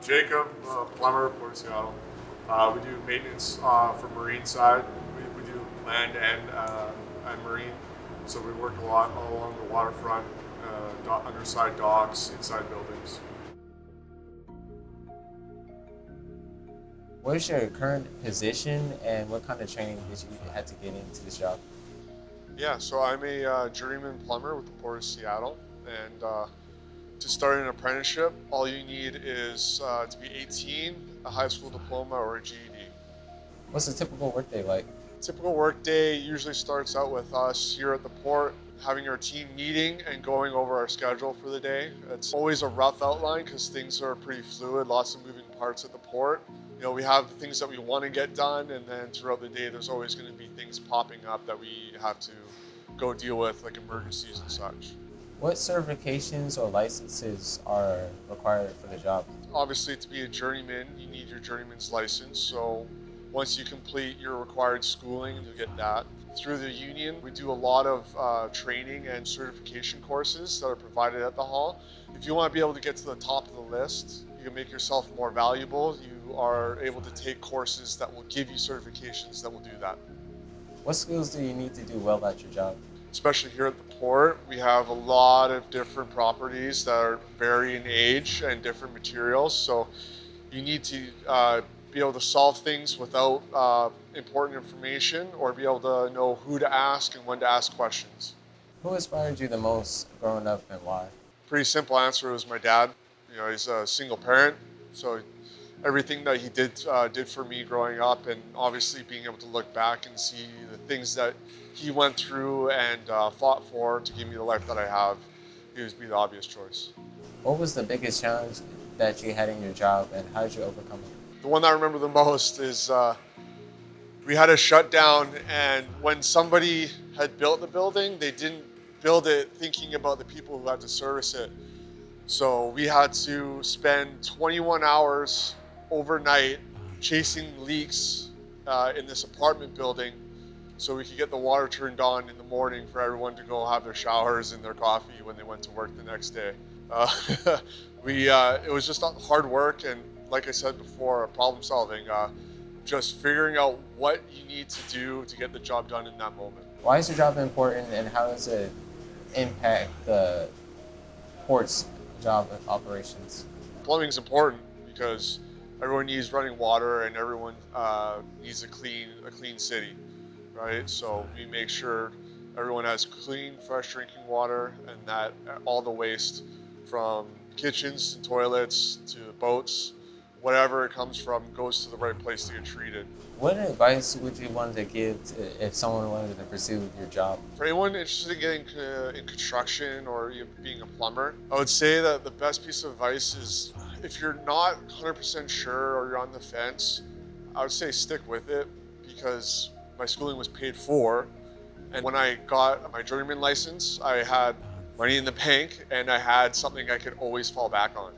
Jacob, plumber, Port of Seattle. We do maintenance for marine side. We do land and marine. So we work a lot all along the waterfront, underside docks, inside buildings. What is your current position and what kind of training did you have to get into this job? Yeah, so I'm a journeyman plumber with the Port of Seattle, and to start an apprenticeship, all you need is to be 18, a high school diploma, or a GED. What's a typical workday like? Typical workday usually starts out with us here at the port having our team meeting and going over our schedule for the day. It's always a rough outline because things are pretty fluid, lots of moving parts at the port. We have things that we want to get done, and then throughout the day, there's always going to be things popping up that we have to go deal with, like emergencies and such. What certifications or licenses are required for the job? Obviously, to be a journeyman, you need your journeyman's license. So once you complete your required schooling, you'll get that. Through the union, we do a lot of training and certification courses that are provided at the hall. If you want to be able to get to the top of the list, you can make yourself more valuable. You are able to take courses that will give you certifications that will do that. What skills do you need to do well at your job? Especially here at the port, we have a lot of different properties that are vary in age and different materials. So you need to be able to solve things without important information, or be able to know who to ask and when to ask questions. Who inspired you the most growing up and why? Pretty simple answer was my dad. He's a single parent, so everything that he did for me growing up, and obviously being able to look back and see the things that he went through and fought for to give me the life that I have, he would be the obvious choice. What was the biggest challenge that you had in your job and how did you overcome it? The one that I remember the most is we had a shutdown, and when somebody had built the building, they didn't build it thinking about the people who had to service it. So we had to spend 21 hours overnight chasing leaks in this apartment building so we could get the water turned on in the morning for everyone to go have their showers and their coffee when they went to work the next day. It was just hard work, and like I said before, problem solving, just figuring out what you need to do to get the job done in that moment. Why is your job important and how does it impact the port's job operations? Plumbing is important because everyone needs running water, and everyone needs a clean city, right? So we make sure everyone has clean, fresh drinking water, and that all the waste from kitchens and toilets to boats, whatever it comes from, goes to the right place to get treated. What advice would you want to give if someone wanted to pursue your job? For anyone interested in getting in construction or being a plumber, I would say that the best piece of advice is, if you're not 100% sure or you're on the fence, I would say stick with it, because my schooling was paid for. And when I got my journeyman license, I had money in the bank and I had something I could always fall back on.